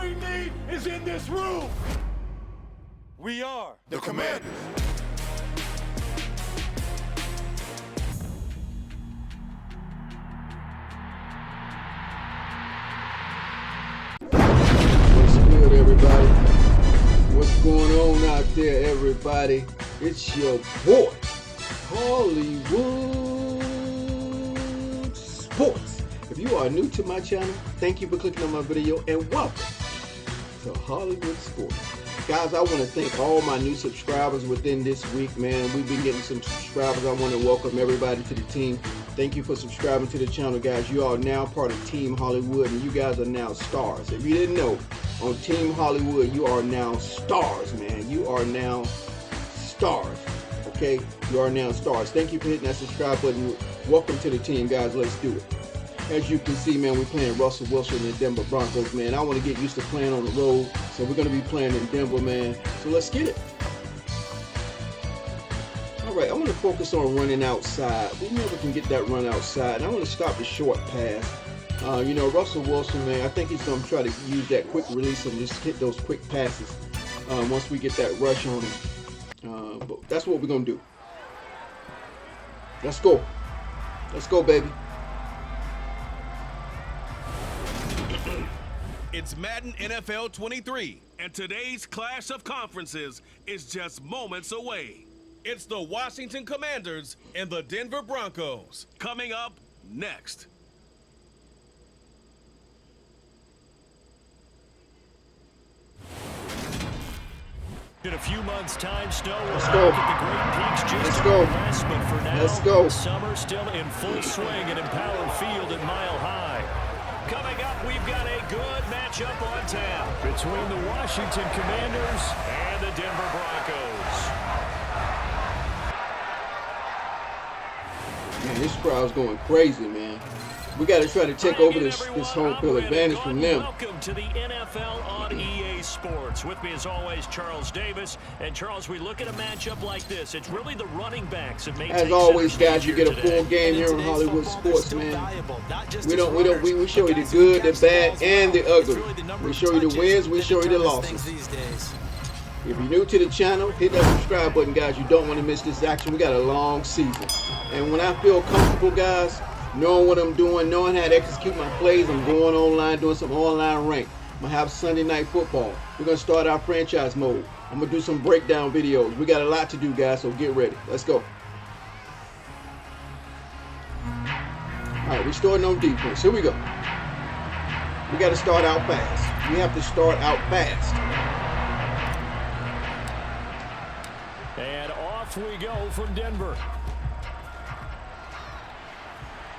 we need is in this room. We are the Commanders. What's good, everybody? What's going on out there, everybody? It's your boy, Hollywood Sports. If you are new to my channel, thank you for clicking on my video and welcome to Hollywood Sports. Guys, I want to thank all my new subscribers within this week, man. We've been getting some subscribers. I want to welcome everybody to the team. Thank you for subscribing to the channel, guys. You are now part of Team Hollywood, and you guys are now stars. If you didn't know, on Team Hollywood, you are now stars, man. You are now stars, okay? You are now stars. Thank you for hitting that subscribe button. Welcome to the team, guys. Let's do it. As you can see, man, we're playing Russell Wilson and the Denver Broncos, man. I want to get used to playing on the road, so we're going to be playing in Denver, man. So let's get it. All right, I want to focus on running outside. We never can get that run outside. And I want to stop the short pass. You know, Russell Wilson, man, I think he's going to try to use that quick release and just hit those quick passes once we get that rush on him. But that's what we're going to do. Let's go. Let's go, baby. It's Madden NFL 23, and today's clash of conferences is just moments away. It's the Washington Commanders and the Denver Broncos, coming up next. In a few months' time, Snow will Let's go. at the Great Peaks just Let's to go. rest, but for now, Let's go. summer still in full swing at Empower Field at Mile High. Coming up, we've got a good matchup on tap between the Washington Commanders and the Denver Broncos. Man, this crowd's going crazy, man. We got to try to take over this home field advantage from them. Welcome to the NFL on EA Sports. With me, as always, Charles Davis. And Charles, we look at a matchup like this. It's really the running backs that make. As always, guys, you get a full game here on Hollywood Sports, man. We show you the good, the bad, and the ugly. We show you the wins, we show you the losses. If you're new to the channel, hit that subscribe button, guys. You don't want to miss this action. We got a long season. And when I feel comfortable, guys, knowing what I'm doing, knowing how to execute my plays, I'm going online, doing some online rank. I'm going to have Sunday Night Football. We're going to start our franchise mode. I'm going to do some breakdown videos. We got a lot to do, guys, so get ready. Let's go. All right, we're starting on defense. Here we go. We got to start out fast. We have to start out fast. And off we go from Denver.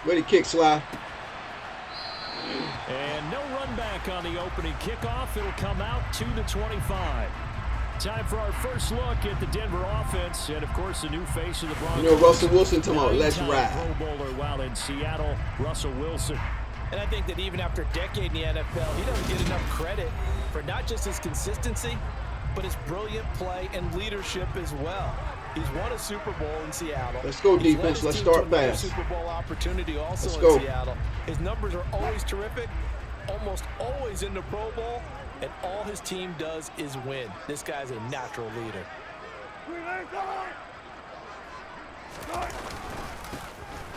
Ready to kick, Sly. And no run back on the opening kickoff. It'll come out to the 25. Time for our first look at the Denver offense. And, of course, the new face of the Broncos. You know, Russell Wilson talking about let's ride. Pro Bowler while in Seattle, Russell Wilson. And I think that even after a decade in the NFL, he doesn't get enough credit for not just his consistency, but his brilliant play and leadership as well. He's won a Super Bowl in Seattle. Let's go, defense. Let's start fast. Super Bowl opportunity also Let's in go. Seattle. His numbers are always terrific, almost always in the Pro Bowl, and all his team does is win. This guy's a natural leader.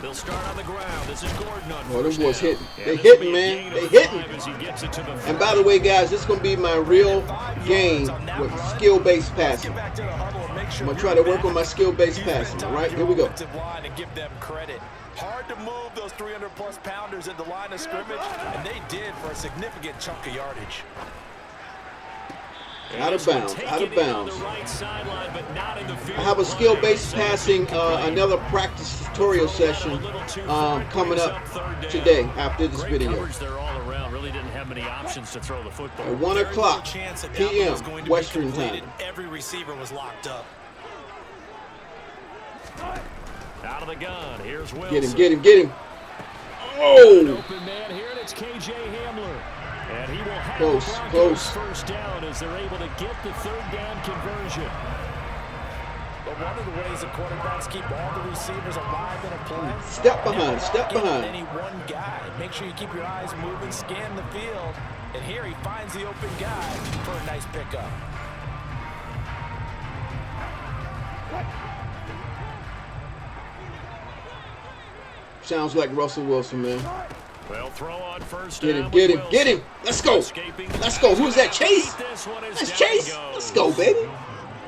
They'll start on the ground. This is Gordon on Oh, them first boys down. hitting. They And this will hitting, be a man. gain They of hitting. 5 as he gets it to the And by the way, guys, this is going to be my real game with skill-based passing. Get back to the huddle and make sure I'm going to try to work on my skill-based passing, all right? Here we go. Line and give them credit. Hard to move those 300-plus pounders at the line of scrimmage, and they did for a significant chunk of yardage. Out of bounds, out of bounds. Right sideline, but not in the field. I have a skill-based passing, another practice tutorial session coming up today after this video. They're all around. Really didn't have many options to throw the football. At 1 o'clock p.m. Western time. Every receiver was locked up. Out of the gun. Here's Wilson. Get him, get him, get him. Oh! Open man here, and it's KJ Hamler. And he will have Close, the Broncos close. first down as they're able to get the third down conversion. But one of the ways that quarterbacks keep all the receivers alive in a play. Step behind, step Get on behind. any one guy. Make sure you keep your eyes moving, scan the field, And here he finds the open guy for a nice pickup. Sounds like Russell Wilson, man. Well, throw on first Get him, down get with him, get him. Wilson. Let's go. Let's go. Who's that? Chase? This one is That's down he Chase. goes. Let's go, baby.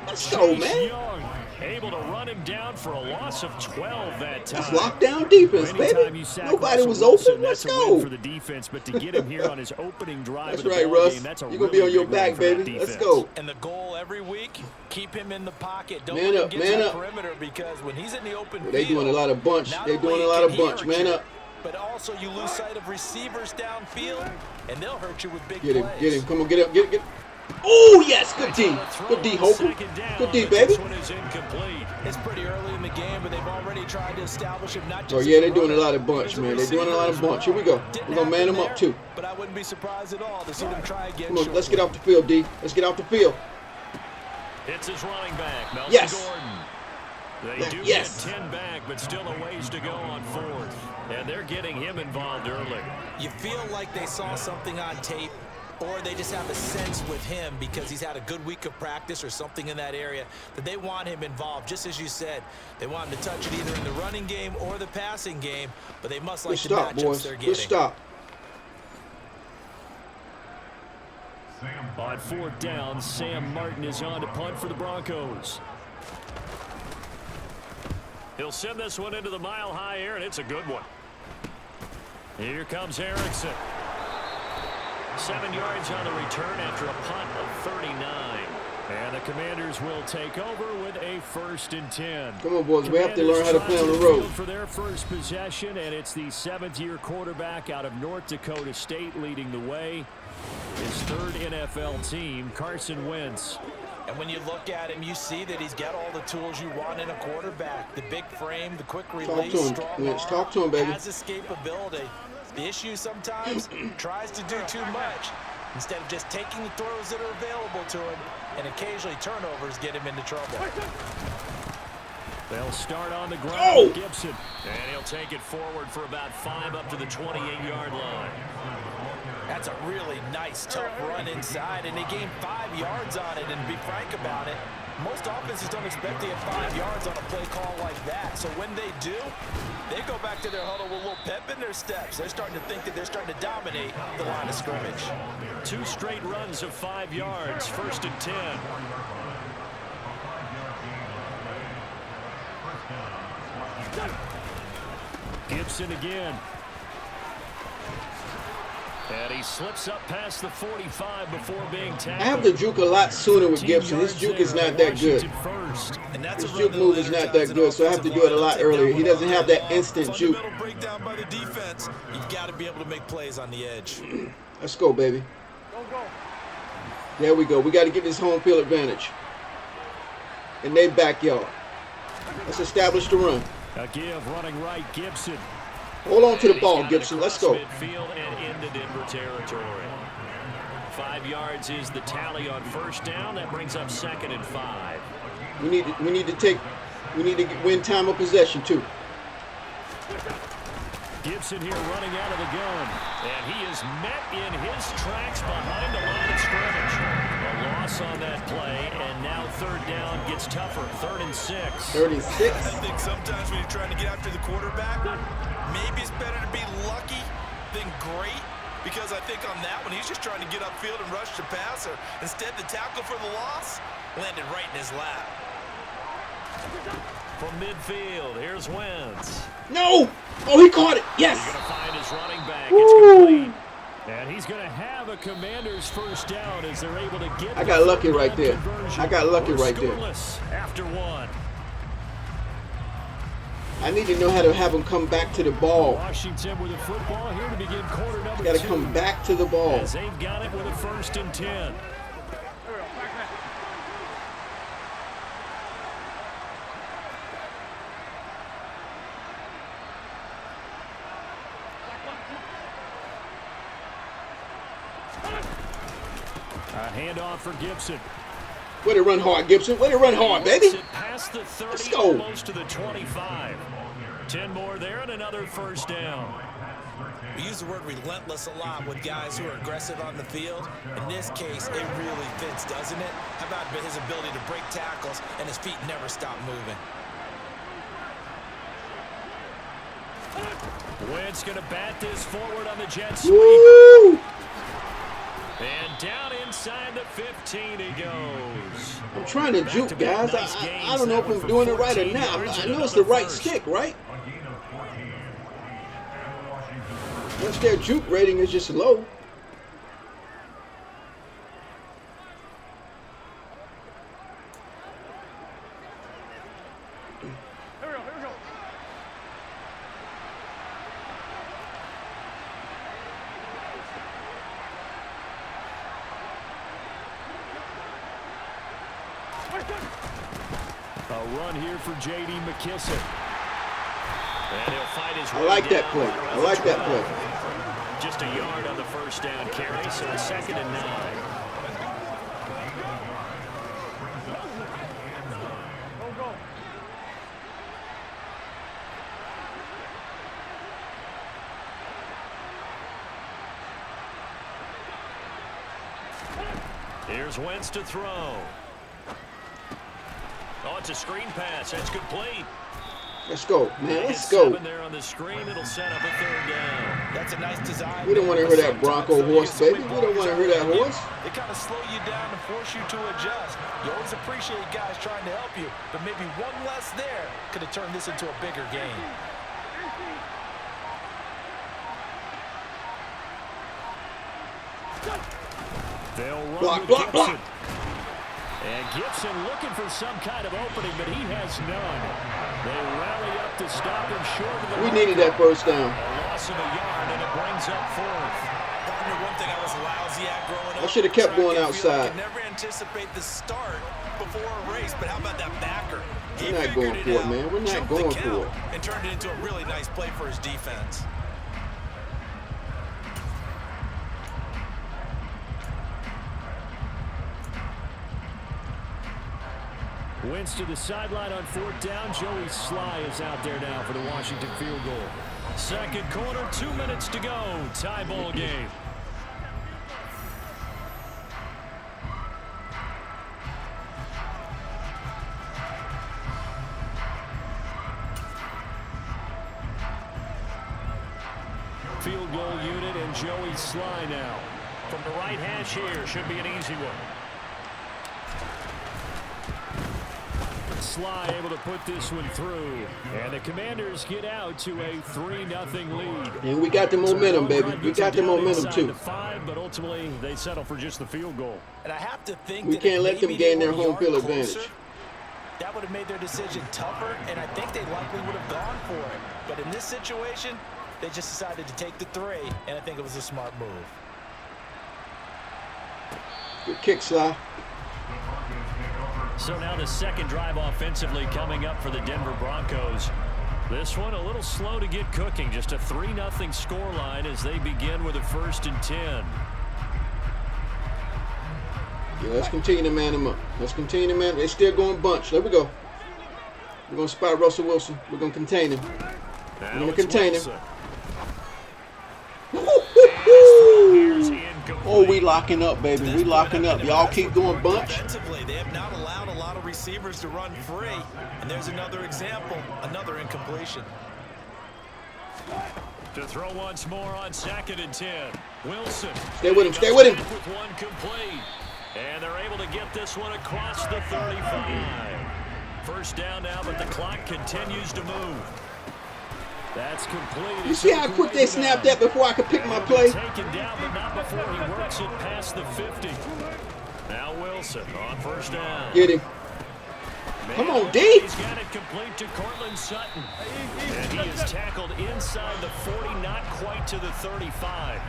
Let's go, man. Young, able to run him down for a loss of 12 that time. That's lockdown defense, baby. Nobody was open. Let's go. For the defense, but to get him here on his opening drive That's of the right, ball Russ. game, that's a You're going to be on your really big win back, for that baby. Let's defense. go. And the goal every week, keep him in the pocket. Don't Man let up, him get man to the up. perimeter, because when he's in the open They field, doing a lot of bunch. not They doing only a lot can of he bunch. hurt Man you, up. but also you lose sight of receivers downfield, and they'll hurt you with big Get him, plays. get him. Come on, get up, get. Oh, yes. Good D. Good D, Hoper. Good D, baby. This one is incomplete. It's pretty early in the game, but they've already tried to establish him not just Oh, yeah, as they're doing a runner, lot of bunch, but as a man. They're doing a lot of receiver bunch. as Here we go. well. Didn't We're going to man happen them up, there, too. But I wouldn't be surprised at all to see them try again. Come on, let's shortly. get off the field, D. Let's get off the field. It's his running back, Melvin Yes. Gordon. They do Yes. get 10 back, but still a ways to go on fourth. And they're getting him involved early. You feel like they saw something on tape, or they just have a sense with him because he's had a good week of practice or something in that area that they want him involved. Just as you said, they want him to touch it either in the running game or the passing game, but they must like Good the stop, matchups boys. they're Good getting. stop. On fourth down, Sam Martin is on to punt for the Broncos. He'll send this one into the mile-high air, and it's a good one. Here comes Erickson. 7 yards on the return after a punt of 39. And the Commanders will take over with a 1st and 10. Come on, boys. We have to learn how to play on the road. For their first possession, and it's the 7th-year quarterback out of North Dakota State leading the way. His 3rd NFL team, Carson Wentz. And when you look at him, you see that he's got all the tools you want in a quarterback. The big frame, the quick release, strong arm, Talk to him, baby. has escapability. The issue sometimes tries to do too much instead of just taking the throws that are available to him, and occasionally turnovers get him into trouble. They'll start on the ground Oh! with Gibson. And he'll take it forward for about 5 up to the 28-yard line. That's a really nice, tough run inside, and they gained 5 yards on it. And to be frank about it, most offenses don't expect to get 5 yards on a play call like that. So when they do, they go back to their huddle with a little pep in their steps. They're starting to think that they're starting to dominate the line of scrimmage. 2 straight runs of 5 yards, 1st and 10. Gibson again. And he slips up past the 45 before being tackled. I have to juke a lot sooner with Gibson. His juke is not that good. And that's His a juke move is not that good, so I have to do it a lot earlier. He doesn't have that instant juke. Fundamental breakdown by the defense. You've got to be able to make plays on the edge. Let's go, baby. There we go. We got to get this home field advantage. In their backyard. Let's establish the run. A give running right, Gibson. Hold on to the ball, Gibson. Let's go. Midfield and into Denver territory. 5 yards is the tally on 1st down. That brings up 2nd and 5. We need to win time of possession too. Gibson here running out of the gun. And he is met in his tracks behind the line of scrimmage. A loss on that play, and now 3rd down gets tougher. 3rd and 6. 36. I think sometimes when you're trying to get after the quarterback, maybe it's better to be lucky than great, because I think on that one, he's just trying to get upfield and rush the passer. Instead, the tackle for the loss landed right in his lap. From midfield, here's Wentz. No! Oh, he caught it. Yes. He's going to find his running back. Woo! It's complete. And he's going to have a Commander's 1st down as they're able to get. I got lucky right there. I got lucky right there. After 1. I need to know how to have him come back to the ball. Washington with the football here to begin quarter number 2. Got to come back to the ball. As they've got it with a 1st and 10. A handoff for Gibson. Way to run hard, Gibson. Way to run hard, baby. Past the 30, Let's go. almost to the 25. 10 more there and another 1st down. We use the word relentless a lot with guys who are aggressive on the field. In this case, it really fits, doesn't it? How about his ability to break tackles and his feet never stop moving? Wentz going to bat this forward on the jet sweep. Woo! And down inside the 15 he goes. I'm trying to juke, guys. I don't know if I'm doing it right or not. I know it's the right stick, right? Once their juke rating is just low. A run here for J.D. McKissick. And he'll fight his way I like that down. play. I like that play. Just a yard on the first down carry, so a 2nd and 9. Here's Wentz to throw. Oh, it's a screen pass. That's complete. Let's go, man. Let's go. There on the screen, it'll set up a 3rd down. That's a nice design. We don't want to hear that Bronco horse, baby. We don't want to hear that horse. They kind of slow you down and force you to adjust. You always appreciate guys trying to help you, but maybe one less there could have turned this into a bigger game. They'll run Block, with block, Gibson. block. And Gibson looking for some kind of opening, but he has none. They rally up to stop him short of the We needed that first down. A loss of a yard, and it brings up 4th. Partner, one thing I was lousy at growing up. I should have kept going outside. I never anticipate the start before a race, but how about that backer? We're not going for it, man. We're not going for it. And turned it into a really nice play for his defense. Wentz to the sideline on 4th down. Joey Sly is out there now for the Washington field goal. 2nd quarter, 2 minutes to go. Tie ball game. Field goal unit and Joey Sly now. From the right hash here, should be an easy one. Sly able to put this one through. And the Commanders get out to a 3-0 lead. And we got the momentum, baby. We got the momentum, too. 5, but ultimately, they settle for just the field goal. And I have to think We can't let them gain their home field advantage. That would have made their decision tougher, and I think they likely would have gone for it. But in this situation, they just decided to take the 3, and I think it was a smart move. Good kick, Sly. So now the 2nd drive offensively coming up for the Denver Broncos. This one a little slow to get cooking. Just a 3-0 scoreline as they begin with a 1st and 10. Yeah, let's continue to man them up. Let's continue to man. They're still going bunch. There we go. We're going to spot Russell Wilson. We're going to contain him. We're going to contain him. Oh, we locking up, baby. We locking up. Y'all keep doing bunch. Defensively, they have not allowed a lot of receivers to run free. And there's another example, another incompletion. To throw once more on 2nd and 10. Wilson. Stay with him. Stay with him. With one complete. And they're able to get this one across the 35. 1st down now, but the clock continues to move. That's complete. You see how quick they snapped that before I could pick my play? Taken down, but not before he works it past the 50. Now Wilson on 1st down. Get him. Come on, D. He's got it complete to Cortland Sutton. And he is tackled inside the 40, not quite to the 35.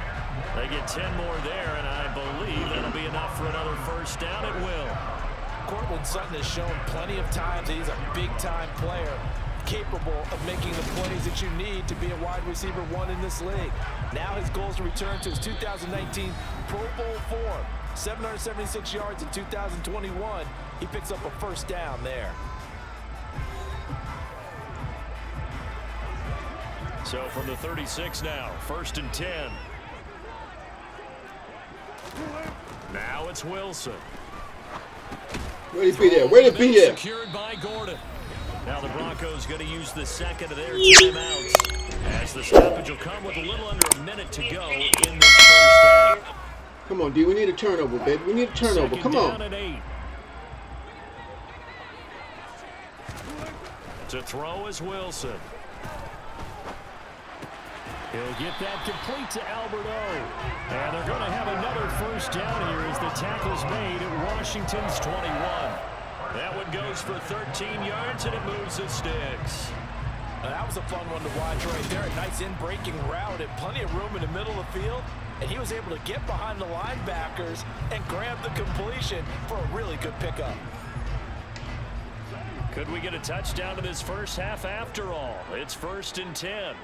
They get 10 more there, and I believe that'll be enough for another 1st down at will. Cortland Sutton has shown plenty of times that he's a big-time player, capable of making the plays that you need to be a wide receiver 1 in this league. Now his goal is to return to his 2019 Pro Bowl form. 776 yards in 2021. He picks up a 1st down there. So from the 36 now, 1st and 10. Now it's Wilson. Where'd he be there? Where'd he be there? Secured by Gordon. Now the Broncos going to use the second of their timeouts, as the stoppage will come with a little under a minute to go in this first half. Come on, D. We need a turnover, baby. We need a turnover. Come on. Second down and 8. To throw is Wilson. He'll get that complete to Alberto. And they're going to have another first down here as the tackle's made at Washington's 21. That one goes for 13 yards, and it moves the sticks. That was a fun one to watch right there. A nice in-breaking route and plenty of room in the middle of the field. And he was able to get behind the linebackers and grab the completion for a really good pickup. Could we get a touchdown in this first half after all? It's 1st and 10.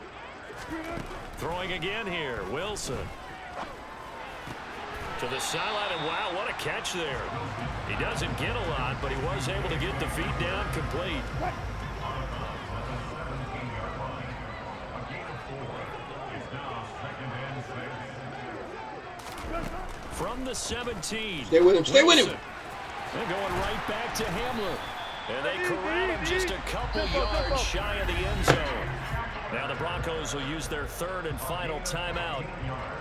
Throwing again here, Wilson. To the sideline, and wow, what a catch there. He doesn't get a lot, but he was able to get the feet down complete. From the 17. Stay with him. Stay with him. They're going right back to Hamler. And they corral him just a couple yards shy of the end zone. Now the Broncos will use their third and final timeout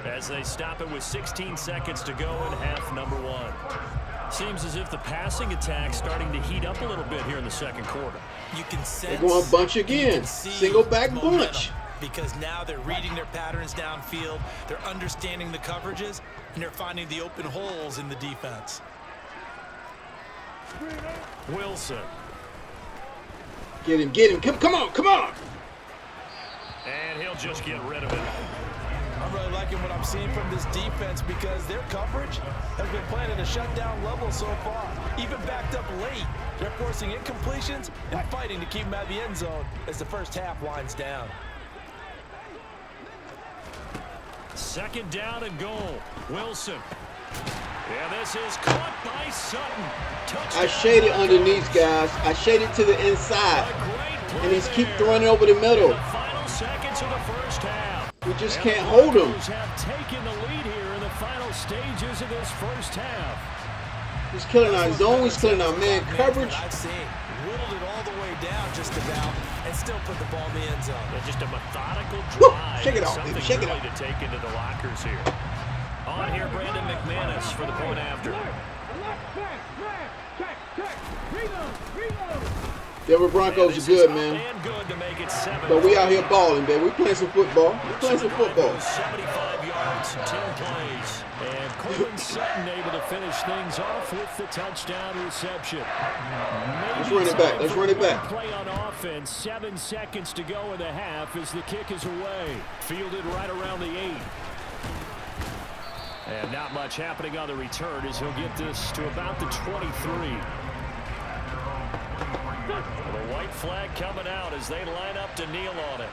as they stop it with 16 seconds to go in half number 1. Seems as if the passing attack's starting to heat up a little bit here in the second quarter. You can sense. They're going bunch again. Single back bunch. Because now they're reading their patterns downfield, they're understanding the coverages, and they're finding the open holes in the defense. Wilson. Get him, get him. Come on, come on. And he'll just get rid of it. I'm really liking what I'm seeing from this defense because their coverage has been playing at a shutdown level so far. Even backed up late, they're forcing incompletions and fighting to keep them out of the end zone as the first half winds down. Second down and goal. Wilson. Yeah, this is caught by Sutton. Touchdown. I shaded underneath, guys. I shaded to the inside. And he's keep throwing it over the middle. The final seconds of the first half. We just can't hold him. Have taken the lead here in the final stages of this first half. He's killing our zone. He's killing our man coverage. I've seen whittled it all the way down just about and still put the ball in the end zone. Yeah, just a methodical Woo! drive. Shake it off, Something baby. Shake it really off. to take into the lockers here. On here, Brandon McManus for the point after. Denver Broncos are good, man. And good to make it 7. But we out here balling, man. We playing some football. We playing some football. 75 yards, 10 plays. And Courtland Sutton able to finish things off with the touchdown reception. Let's run it back. Let's run it back. Play on offense. 7 seconds to go in the half as the kick is away. Fielded right around the 8. And not much happening on the return as he'll get this to about the 23. The white flag coming out as they line up to kneel on it.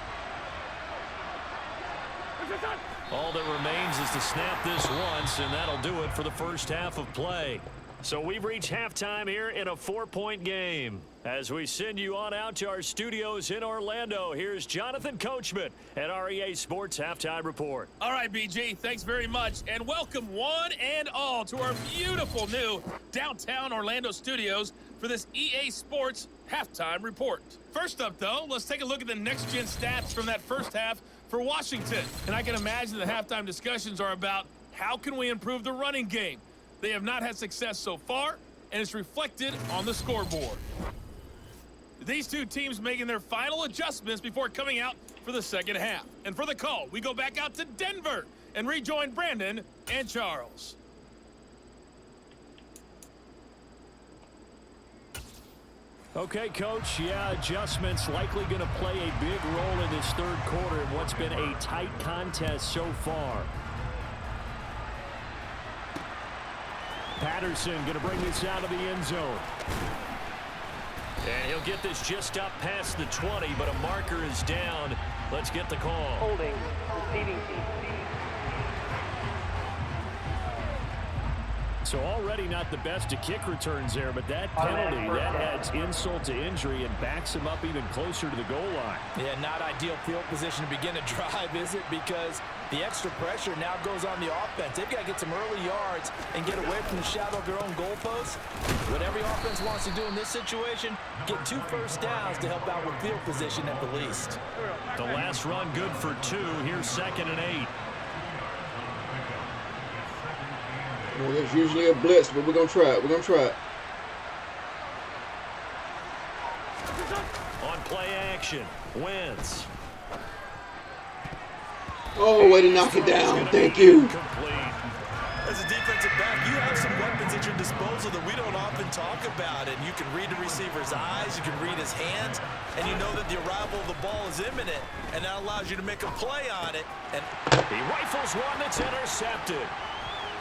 All that remains is to snap this once, and that'll do it for the first half of play. So we've reached halftime here in a 4-point game. As we send you on out to our studios in Orlando, here's Jonathan Coachman at REA Sports Halftime Report. All right, BG, thanks very much. And welcome one and all to our beautiful new downtown Orlando studios for this EA Sports Halftime Report. First up, though, let's take a look at the next-gen stats from that first half for Washington. And I can imagine the halftime discussions are about how can we improve the running game. They have not had success so far, and it's reflected on the scoreboard. These two teams making their final adjustments before coming out for the second half. And for the call, we go back out to Denver and rejoin Brandon and Charles. Okay, Coach, yeah, adjustments likely going to play a big role in this third quarter in what's been a tight contest so far. Patterson going to bring this out of the end zone. And he'll get this just up past the 20, but a marker is down. Let's get the call. Holding. Proceeding. So already not the best to kick returns there, but that penalty, that adds insult to injury and backs him up even closer to the goal line. Yeah, not ideal field position to begin a drive, is it? Because the extra pressure now goes on the offense. They've got to get some early yards and get away from the shadow of their own goalposts. What every offense wants to do in this situation, get 2 first downs to help out with field position at the least. The last run good for 2. Here's 2nd and 8. Well, there's usually a blitz, but we're going to try it. We're going to try it. On play action, Wentz. Oh, way to knock it down. Thank you. As a defensive back, you have some weapons at your disposal that we don't often talk about. And you can read the receiver's eyes, you can read his hands, and you know that the arrival of the ball is imminent. And that allows you to make a play on it. And he rifles one that's intercepted.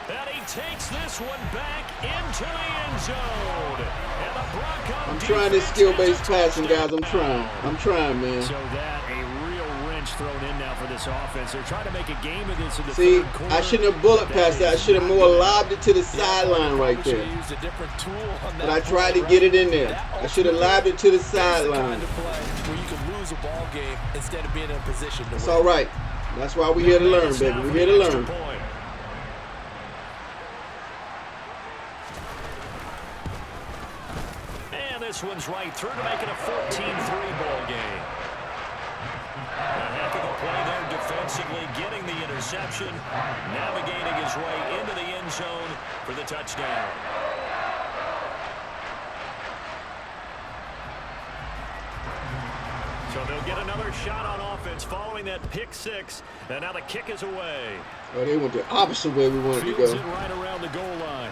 And he takes this one back into the end zone. And the Broncos. I'm trying this skill-based passing, guys. I'm trying, man. So that a real wrench thrown in now for this offense. They're trying to make a game of this in the See, third quarter. I shouldn't have bullet passed that. I should have more lobbed it to the sideline right there. But I tried to get it in there. I should have lobbed it to the sideline. Where you can lose a ball game instead of being in a position to win. It's all right. That's why we're here to learn, baby. We're here to learn. This one's right through to make it a 14-3 ball game. A heck of a play there defensively, getting the interception, navigating his way into the end zone for the touchdown. So they'll get another shot on offense following that pick 6, and now the kick is away. Oh, they went the opposite way we wanted to Fields go. it right around the goal line.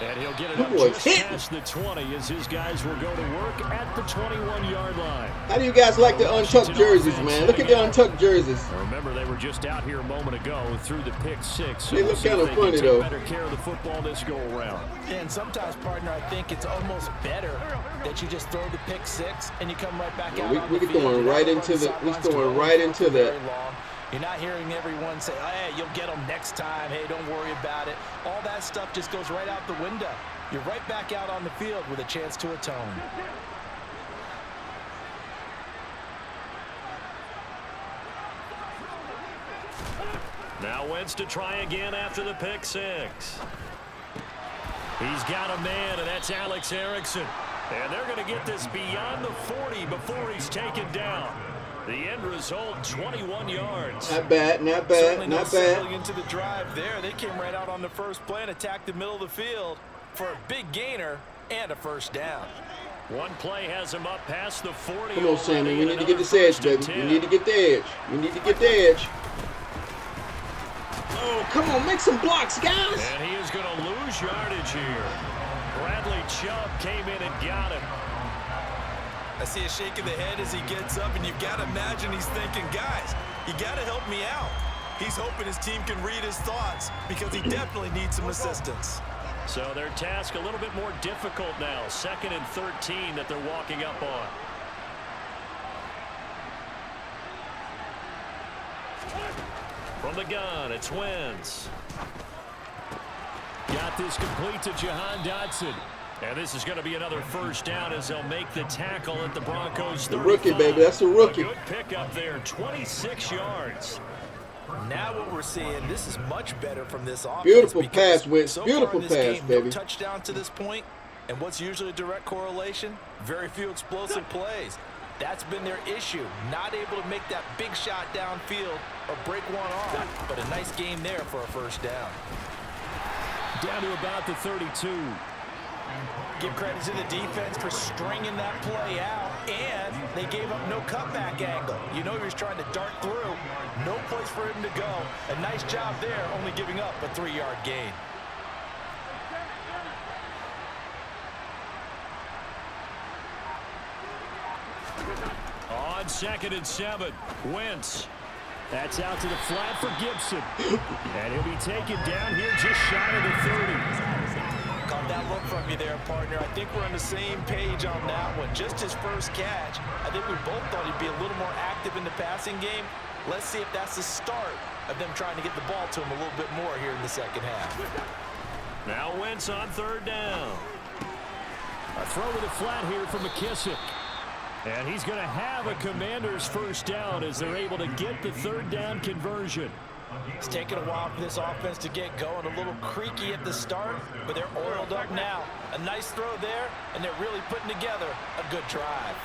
And he'll get it up just past the 20 as his guys will go to work at the 21-yard line. How do you guys like the untucked jerseys, man? Look at the untucked jerseys. Remember, they were just out here a moment ago through the pick 6. So They look kind of funny, though. Better care of the football this go around. And sometimes, partner, I think it's almost better that you just throw the pick 6 and you come right back out. We're throwing right into the. We're throwing right into that. You're not hearing everyone say, hey, you'll get them next time. Hey, don't worry about it. All that stuff just goes right out the window. You're right back out on the field with a chance to atone. Now Wentz to try again after the pick 6. He's got a man, and that's Alex Erickson. And they're going to get this beyond the 40 before he's taken down. The end result, 21 yards. Not bad, not bad, Certainly not settling bad. into the drive there. They came right out on the first play and attacked the middle of the field for a big gainer and a first down. One play has him up past the 40. Come on, Sammy. We need to get this edge, baby. We need to get the edge. We need to get the edge. Oh, come on. Make some blocks, guys. And he is going to lose yardage here. Bradley Chubb came in and got him. I see a shake of the head as he gets up, and you've got to imagine he's thinking, guys, you got to help me out. He's hoping his team can read his thoughts because he definitely needs some assistance. So their task a little bit more difficult now. 2nd and 13 that they're walking up on. From the gun, it's Wentz. Got this complete to Jahan Dotson. And this is going to be another first down as they'll make the tackle at the Broncos 35. The rookie, baby. That's a rookie. A good pickup there, 26 yards. Now what we're seeing, this is much better from this offense. Beautiful pass, Wentz. So Beautiful far in this pass, game, baby. No touchdown to this point. And what's usually a direct correlation? Very few explosive plays. That's been their issue. Not able to make that big shot downfield or break one off. But a nice game there for a first down. Down to about the 32. Give credit to the defense for stringing that play out, and they gave up no cutback angle. You know he was trying to dart through. No place for him to go. A nice job there, only giving up a 3-yard gain. On 2nd and 7, Wentz. That's out to the flat for Gibson. And he'll be taken down here just shy of the 30. Caught that look from you there, partner. I think we're on the same page on that one. Just his first catch. I think we both thought he'd be a little more active in the passing game. Let's see if that's the start of them trying to get the ball to him a little bit more here in the second half. offense on third down. A throw to the flat here from McKissick. And he's going to have a Commanders first down as they're able to get the third down conversion. It's taken a while for this offense to get going. A little creaky at the start, but they're oiled up now. A nice throw there, and they're really putting together a good drive.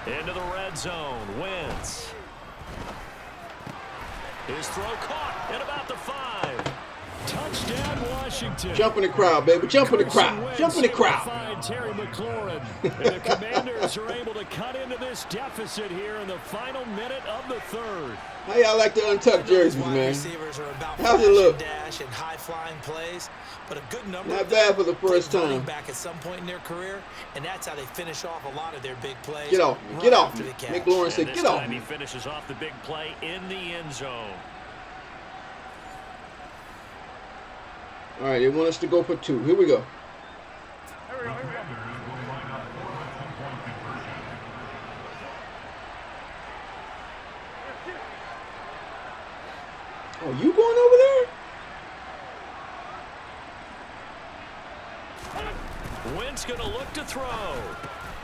Into the red zone. Wentz. His throw caught at about the 5. Touchdown, Washington. Jump in the crowd, baby. Jump in the crowd. Jump in the crowd. Find Terry McLaurin. And the Commanders are able to cut into this deficit here in the final minute of the third. How y'all like the untucked jerseys, man? Receivers are about How's it look? dash and high-flying plays, but a good number Not of bad them for the first take running time. back at some point in their career, and that's how they finish off a lot of their big plays. Get off. Right Get off. after the catch. McLaurin said, And get this off. time he finishes off the big play in the end zone. All right, they want us to go for 2. Here we go. Oh, you going over there? Wentz going to look to throw.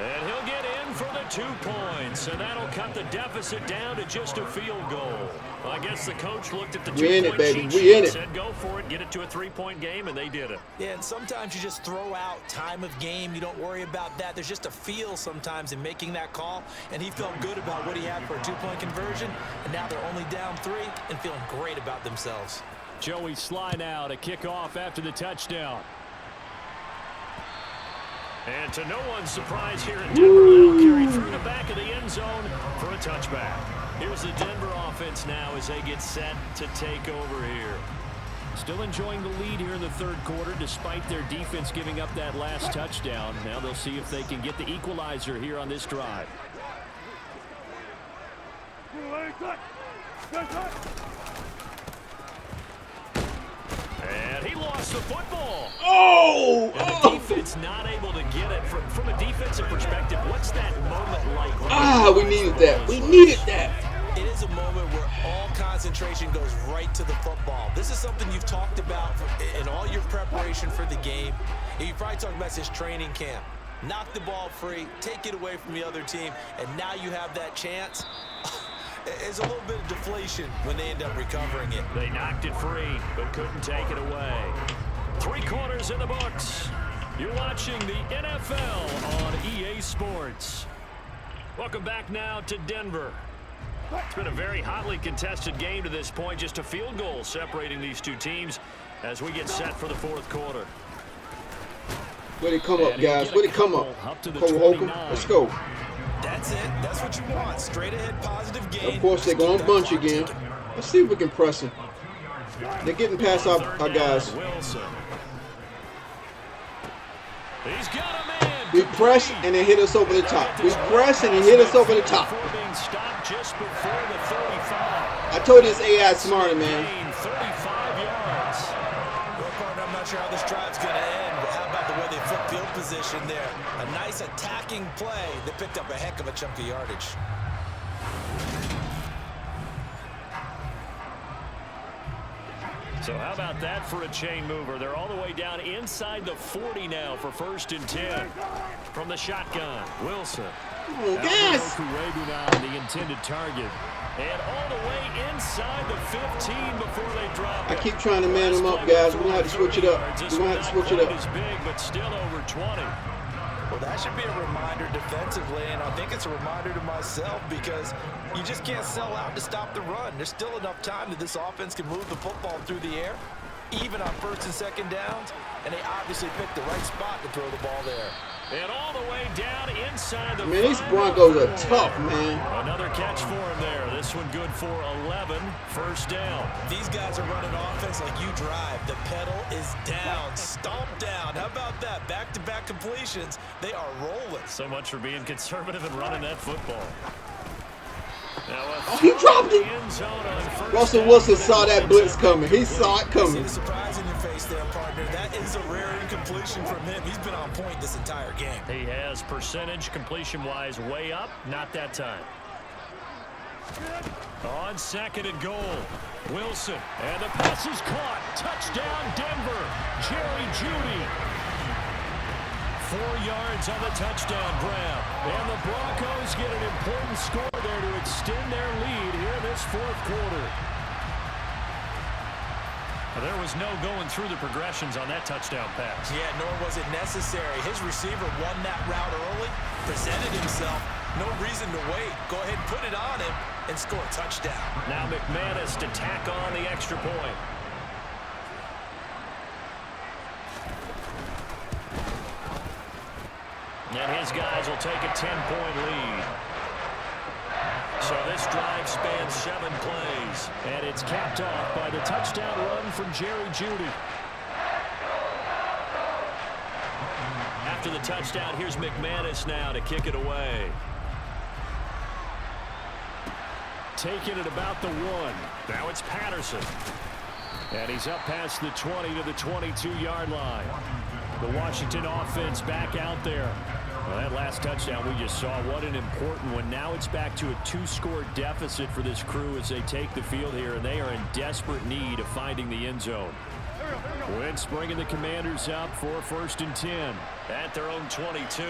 And he'll get in for the 2 points. And that'll cut the deficit down to just a field goal. Well, I guess the coach looked at the 2-point We in it, baby. cheat We sheet in and it. said go for it, get it to a 3-point game, and they did it. Yeah, and sometimes you just throw out time of game. You don't worry about that. There's just a feel sometimes in making that call, and he felt good about what he had for a 2-point conversion, and now they're only down 3 and feeling great about themselves. Joey Sly now to kick off after the touchdown. And to no one's surprise here in Denver, they'll carry through the back of the end zone for a touchback. Here's the Denver offense now as they get set to take over here. Still enjoying the lead here in the third quarter despite their defense giving up that last touchdown. Now they'll see if they can get the equalizer here on this drive. And he lost the football. Oh! And the defense not able to get it. From a defensive perspective, what's that moment like? We needed that. We needed that. It is a moment where all concentration goes right to the football. This is something you've talked about in all your preparation for the game. You probably talked about this training camp. Knock the ball free, take it away from the other team, and now you have that chance. It's a little bit of deflation when they end up recovering it. They knocked it free, but couldn't take it away. 3 quarters in the books. You're watching the NFL on EA Sports. Welcome back now to Denver. It's been a very hotly contested game to this point. Just a field goal separating these two teams as we get set for the fourth quarter. Where'd it come up, guys? Where'd it come up? Cole Holcomb, let's go. That's it. That's what you want. Straight ahead, positive gain. Of course, they're going to bunch again. Let's see if we can press them. They're getting past our guys. Wilson. He's got a man. We press and they hit us over the top. We press and they hit us over the top. Being stopped just before the 35. I told you this AI smarter, man. 35 yards. Well, partner, I'm not sure how this drive's going to end, but how about the way they flip field position there? A nice attacking play that picked up a heck of a chunk of yardage. So how about that for a chain mover? They're all the way down inside the 40 now for 1st and 10. From the shotgun, Wilson. Yes! Now the intended target. And all the way inside the 15 before they drop it. I keep trying to man them up, guys. We're going to have to switch it up. We're going to have to switch it up. Is big, but still over 20. Well, that should be a reminder defensively, and I think it's a reminder to myself because you just can't sell out to stop the run. There's still enough time that this offense can move the football through the air, even on 1st and 2nd downs, and they obviously picked the right spot to throw the ball there. And all the way down inside the Man, these Broncos are tough, man. Another catch for him there. This one good for 11. 1st down. These guys are running offense like you drive. The pedal is down. Stomp down. How about that? Back-to-back completions. They are rolling. So much for being conservative and running that football. Oh, he dropped it. Russell Wilson saw that blitz coming. He saw it See coming. the surprise in your face there, partner. That is a rare incompletion from him. He's been on point this entire game. He has percentage completion-wise way up. Not that time. On 2nd and goal, Wilson. And the pass is caught. Touchdown, Denver. Jerry Jeudy. 4 yards on the touchdown grab. And the Broncos get an important score there to extend their lead here in this 4th quarter. There was no going through the progressions on that touchdown pass. Yeah, nor was it necessary. His receiver won that route early, presented himself. No reason to wait. Go ahead and put it on him and score a touchdown. Now McManus to tack on the extra point. And his guys will take a 10-point lead. So this drive spans 7 plays. And it's capped off by the touchdown run from Jerry Jeudy. After the touchdown, here's McManus now to kick it away. Taking it about the 1. Now it's Patterson. And he's up past the 20 to the 22-yard line. The Washington offense back out there. Well, that last touchdown we just saw, what an important one. Now it's back to a 2-score deficit for this crew as they take the field here, and they are in desperate need of finding the end zone. Wentz bringing the Commanders up for 1st and 10 at their own 22.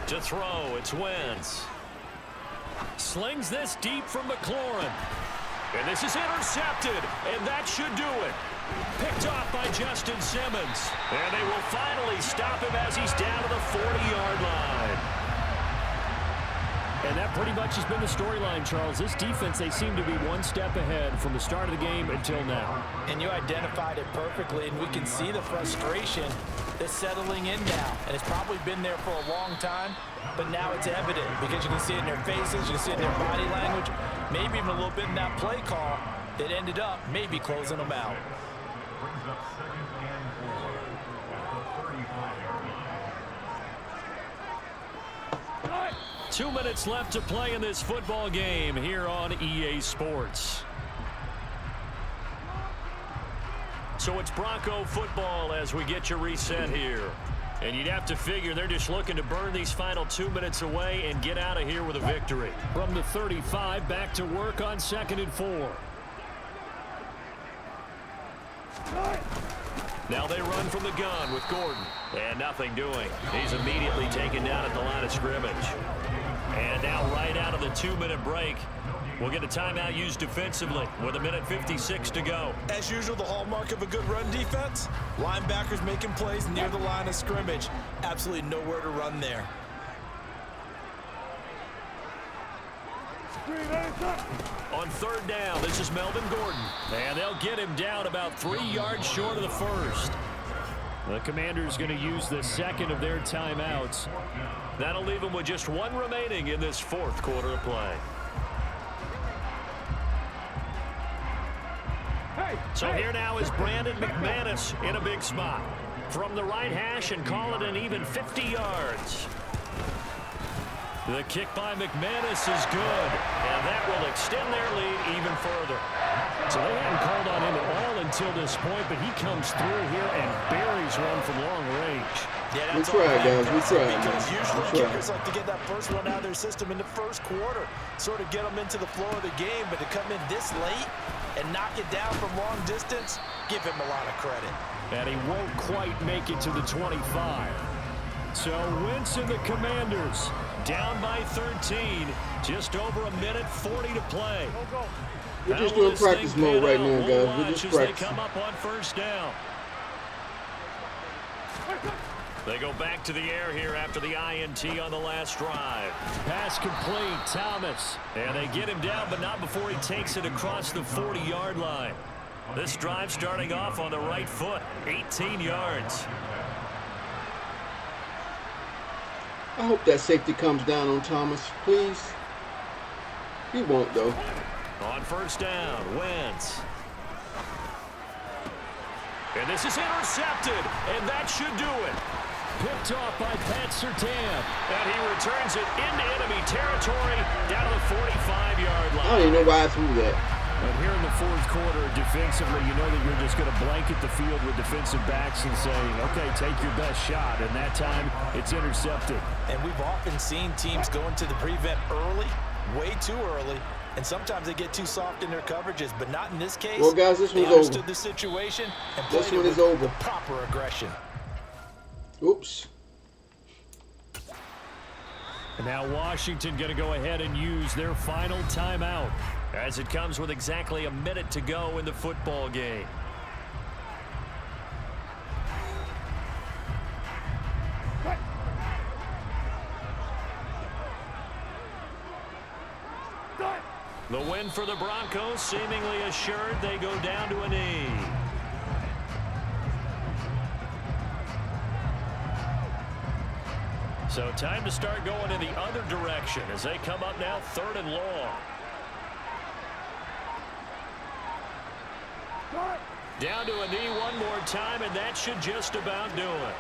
To throw, it's Wentz. Slings this deep from McLaurin. And this is intercepted, and that should do it. Picked off by Justin Simmons. And they will finally stop him as he's down to the 40-yard line. And that pretty much has been the storyline, Charles. This defense, they seem to be one step ahead from the start of the game until now. And you identified it perfectly, and we can see the frustration that's settling in now. And it's probably been there for a long time, but now it's evident because you can see it in their faces, you can see it in their body language, maybe even a little bit in that play call that ended up maybe closing them out. 2 minutes left to play in this football game here on EA Sports. So it's Bronco football as we get you reset here. And you'd have to figure they're just looking to burn these final 2 minutes away and get out of here with a victory. From the 35, back to work on 2nd and 4. Now they run from the gun with Gordon. And nothing doing. He's immediately taken down at the line of scrimmage. And now right out of the 2-minute break, we'll get a timeout used defensively with 1:56 to go. As usual, the hallmark of a good run defense, linebackers making plays near the line of scrimmage. Absolutely nowhere to run there. On 3rd down, this is Melvin Gordon. And they'll get him down about 3 yards short of the 1st. The Commanders going to use the 2nd of their timeouts. That'll leave them with just 1 remaining in this 4th quarter of play. So here now is Brandon McManus in a big spot. From the right hash and call it an even 50 yards. The kick by McManus is good, and that will extend their lead even further. So they hadn't called on him at all until this point, but he comes through here and buries one from long range. Yeah, We tried, guys. We tried. Because Man. usually We tried. kickers like to get that first one out of their system in the 1st quarter, sort of get them into the flow of the game, but to come in this late and knock it down from long distance, give him a lot of credit. And he won't quite make it to the 25. So Wentz and the Commanders down by 13. Just over 1:40 to play. We're just doing practice mode right now, guys. We're just They practicing. come up on 1st down. They go back to the air here after the INT on the last drive. Pass complete, Thomas. And they get him down, but not before he takes it across the 40-yard line. This drive starting off on the right foot, 18 yards. I hope that safety comes down on Thomas, please. He won't, though. On 1st down, Wentz. And this is intercepted, and that should do it. Picked off by Pat Surtain. And he returns it into enemy territory down to the 45-yard line. I don't even know why I threw that. And here in the fourth quarter, defensively, you know that you're just going to blanket the field with defensive backs and say, okay, take your best shot. And that time, it's intercepted. And we've often seen teams go into the prevent early, way too early, and sometimes they get too soft in their coverages, but not in this case. Well, guys, this they one's understood over. the situation and This played one it is with over. proper aggression. Oops. And now Washington going to go ahead and use their final timeout as it comes with exactly a minute to go in the football game. The win for the Broncos seemingly assured. They go down to a knee. So time to start going in the other direction as they come up now 3rd and long. Down to a knee one more time, and that should just about do it.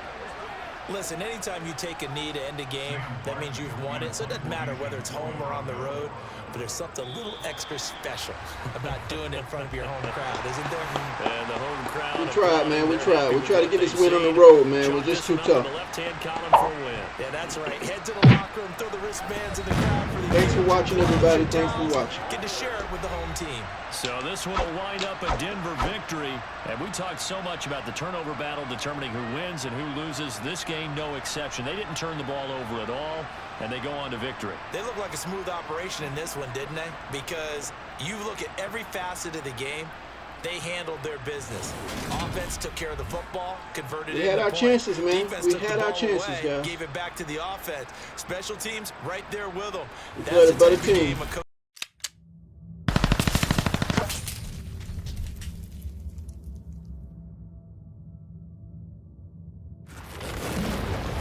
Listen, anytime you take a knee to end a game, that means you've won it. So it doesn't matter whether it's home or on the road, but there's something a little extra special about doing it in front of your home crowd, isn't there? And the home crowd. We tried, man. We tried. We tried to get this win on the road, man. It was just too tough. The left-hand column for a win. Yeah, that's right. Head to the locker room, throw the wristbands in the crowd for the Thanks for watching, everybody. Thanks for watching. Get to share it with the home team. So this one will wind up a Denver victory. And we talked so much about the turnover battle determining who wins and who loses. This game, no exception. They didn't turn the ball over at all, and they go on to victory. They look like a smooth operation in this one, didn't they? Because you look at every facet of the game, they handled their business. Offense took care of the football, converted it. We had our chances, man. Defense We took the had our ball chances, away, guys. gave it back to the offense. Special teams right there with them. We played a better type of team. game a coach